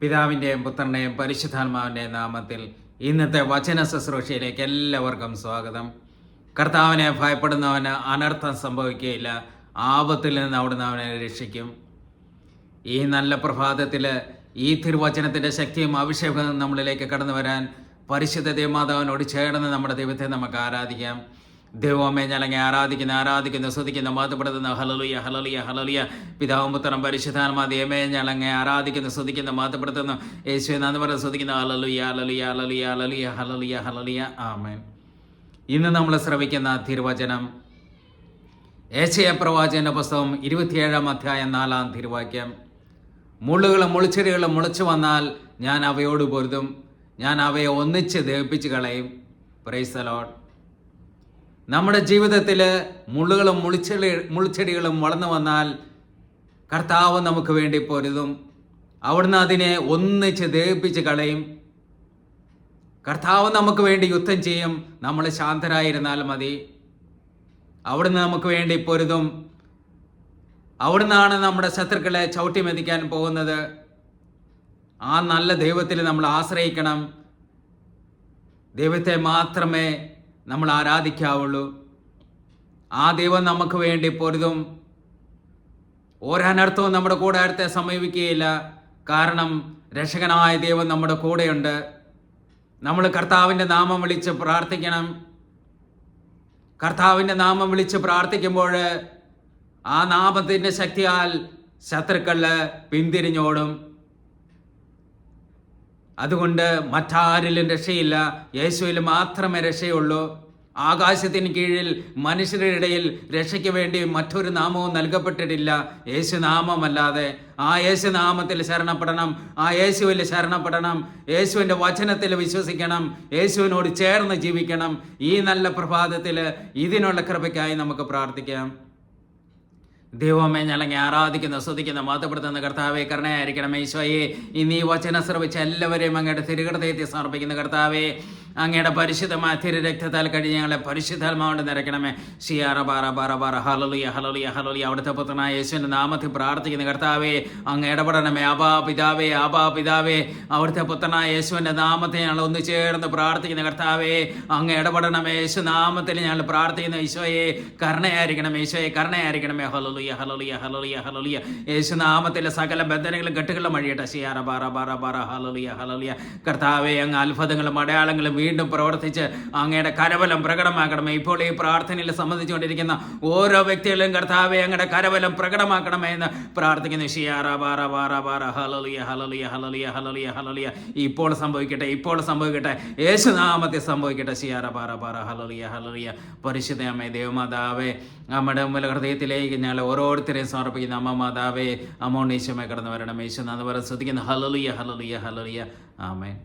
പിതാവിൻ്റെയും പുത്രൻ്റെയും പരിശുദ്ധാത്മാവിൻ്റെയും നാമത്തിൽ ഇന്നത്തെ വചന ശുശ്രൂഷയിലേക്ക് എല്ലാവർക്കും സ്വാഗതം. കർത്താവിനെ ഭയപ്പെടുന്നവന് അനർത്ഥം സംഭവിക്കുകയില്ല, ആപത്തിൽ നിന്ന് അവിടുന്ന് അവനെ രക്ഷിക്കും. ഈ നല്ല പ്രഭാതത്തിൽ ഈ തിരുവചനത്തിൻ്റെ ശക്തിയും അഭിഷേകവും നമ്മളിലേക്ക് കടന്നു വരാൻ പരിശുദ്ധ ദേവമാതാവിനോട് ചേർന്ന് നമ്മുടെ ദൈവത്തെ നമുക്ക് ആരാധിക്കാം. ദൈവമേ ഞങ്ങളെ ആരാധിക്കുന്നു സ്തുതിക്കുന്നു മാതപ്പെടുത്തുന്നു. ഹല്ലേലൂയ ഹല്ലേലൂയ ഹല്ലേലൂയ. പിതാവും പുത്രനും പരിശുദ്ധാത്മാ ദൈവമേ ഞങ്ങളെ ആരാധിക്കുന്നു സ്തുതിക്കുന്നു മാതപ്പെടുത്തുന്നു. യേശുവേ നന്ദി പറഞ്ഞ് സ്തുതിക്കുന്നു. ഹല്ലേലൂയ ഹല്ലേലൂയ ഹല്ലേലൂയ ഹല്ലേലൂയ ഹല്ലേലൂയ ഹല്ലേലൂയ. ആമേൻ. ഇന്ന് നമ്മൾ ശ്രവിക്കുന്ന തിരുവചനം യെശയ്യാ പ്രവാചകന്റെ പുസ്തകം 27-ാം അധ്യായം 4-ാം തിരുവാക്യം. മുള്ളുകളും മുളിച്ചെടികളും മുളച്ചു വന്നാൽ ഞാൻ അവയോട് പൊരുതും, ഞാൻ അവയെ ഒന്നിച്ച് ദഹിപ്പിച്ച് കളയും. Praise the Lord. നമ്മുടെ ജീവിതത്തിൽ മുള്ളുകളും മുൾച്ചെടികളും വളർന്നു വന്നാൽ കർത്താവ് നമുക്ക് വേണ്ടി പൊരുതും, അവിടുന്ന് അതിനെ ഒന്നിച്ച് ദഹിപ്പിച്ച് കളയും. കർത്താവ് നമുക്ക് വേണ്ടി യുദ്ധം ചെയ്യും. നമ്മൾ ശാന്തരായിരുന്നാൽ മതി. അവിടുന്ന് നമുക്ക് വേണ്ടി പൊരുതും. അവിടുന്നാണ് നമ്മുടെ ശത്രുക്കളെ ചവിട്ടി മെതിക്കാൻ പോകുന്നത്. ആ നല്ല ദൈവത്തിൽ നമ്മൾ ആശ്രയിക്കണം. ദൈവത്തെ മാത്രമേ നമ്മൾ ആരാധിക്കാവുള്ളൂ. ആ ദൈവം നമുക്ക് വേണ്ടി പൊരുതും. ഒരനർത്ഥവും നമ്മുടെ കൂടാരത്തെ സമീപിക്കുകയില്ല. കാരണം രക്ഷകനായ ദൈവം നമ്മുടെ കൂടെയുണ്ട്. നമ്മൾ കർത്താവിൻ്റെ നാമം വിളിച്ച് പ്രാർത്ഥിക്കണം. കർത്താവിൻ്റെ നാമം വിളിച്ച് പ്രാർത്ഥിക്കുമ്പോൾ ആ നാമത്തിൻ്റെ ശക്തിയാൽ ശത്രുക്കൾ പിന്തിരിഞ്ഞോടും. അതുകൊണ്ട് മറ്റാരിലും രക്ഷയില്ല, യേശുവിൽ മാത്രമേ രക്ഷയുള്ളൂ. ആകാശത്തിന് കീഴിൽ മനുഷ്യരുടെ ഇടയിൽ രക്ഷയ്ക്ക് വേണ്ടി മറ്റൊരു നാമവും നൽകപ്പെട്ടിട്ടില്ല യേശുനാമമല്ലാതെ. ആ യേശുനാമത്തിൽ ശരണപ്പെടണം, ആ യേശുവിൽ ശരണപ്പെടണം, യേശുവിൻ്റെ വചനത്തിൽ വിശ്വസിക്കണം, യേശുവിനോട് ചേർന്ന് ജീവിക്കണം. ഈ നല്ല പ്രഭാതത്തിൽ ഇതിനുള്ള കൃപയ്ക്കായി നമുക്ക് പ്രാർത്ഥിക്കാം. ദൈവമേ ഞങ്ങളെ ആരാധിക്കുന്ന സ്തുതിക്കുന്ന മാതപ്പെടുത്തുന്ന കർത്താവെ കരുണയായിരിക്കണമേ. ഈശോയെ ഇന്ന് ഈ വചനം ശ്രവിച്ച എല്ലാവരെയും അങ്ങയുടെ തിരുഹൃദയത്തെ സമർപ്പിക്കുന്ന കർത്താവെ, അങ്ങയുടെ പരിശുദ്ധമായ തിരുരക്തത്താൽ കഴിഞ്ഞ് ഞങ്ങളെ പരിശുദ്ധാത്മാവോട് നിറയ്ക്കണമേ. ഷിയാറ ബാറ ബാറ ബാറ ഹല്ലേലൂയ ഹല്ലേലൂയ ഹല്ലേലൂയ. അവിടുത്തെ പുത്രനായ യേശുവിൻ്റെ നാമത്തിൽ പ്രാർത്ഥിക്കുന്ന കർത്താവെ, അങ്ങ് ഇടപെടണമേ. ആബാ പിതാവേ, ആബാ പിതാവേ. അവിടുത്തെ പുത്രനായ യേശുവിൻ്റെ നാമത്തെ ഞങ്ങൾ ഒന്ന് ചേർന്ന് പ്രാർത്ഥിക്കുന്ന കർത്താവെ, അങ്ങ് ഇടപെടണമേ. യേശു നാമത്തിൽ ഞങ്ങൾ പ്രാർത്ഥിക്കുന്ന ഈശോയെ കരുണയായിരിക്കണമേ. ഈശോയെ കരുണയായിരിക്കണമേ. ഹല്ലേലൂയ ഹല്ലേലൂയ ഹല്ലേലൂയ ഹല്ലേലൂയ. യേശു നാമത്തിലെ സകല ബന്ധനങ്ങളും കെട്ടുകളും അഴിയട്ടെ. ഷിയാറ ബാറ ബാറ ബാറ ഹല്ലേലൂയ ഹല്ലേലൂയ. കർത്താവെ, അങ്ങ് അത്ഭുതങ്ങളും അടയാളങ്ങളും വീണ്ടും പ്രവർത്തിച്ച് അങ്ങയുടെ കരബലം പ്രകടമാക്കണമേ. ഇപ്പോൾ ഈ പ്രാർത്ഥനയിൽ സംബന്ധിച്ചുകൊണ്ടിരിക്കുന്ന ഓരോ വ്യക്തികളും കർത്താവെ അങ്ങയുടെ കരബലം പ്രകടമാക്കണമേ എന്ന് പ്രാർത്ഥിക്കുന്നു. ഷിയാറ ബാറ ബാറ ബാറ ഹല്ലേലൂയ ഹല്ലേലൂയ ഹല്ലേലൂയ ഹല്ലേലൂയ ഹല്ലേലൂയ. ഇപ്പോൾ സംഭവിക്കട്ടെ, ഇപ്പോൾ സംഭവിക്കട്ടെ, യേശുനാമത്തിൽ സംഭവിക്കട്ടെ. ഷിയാറ ബാറ ബാറ ഹല്ലേലൂയ ഹല്ലേലൂയ. പരിശുദ്ധ അമ്മേ ദൈവമാതാവേ, നമ്മുടെ ഹൃദയത്തിലേക്ക് ഞങ്ങൾ ഓരോരുത്തരെയും സമർപ്പിക്കുന്ന അമ്മ മാതാവേ, അമ്മോണ്ട് ഈശോമേ കടന്നു വരണം. ഈശോ എന്ന് പറഞ്ഞ് ശ്രദ്ധിക്കുന്നു. ഹല്ലേലൂയ ഹല്ലേലൂയ ഹല്ലേലൂയ. ആമേൻ.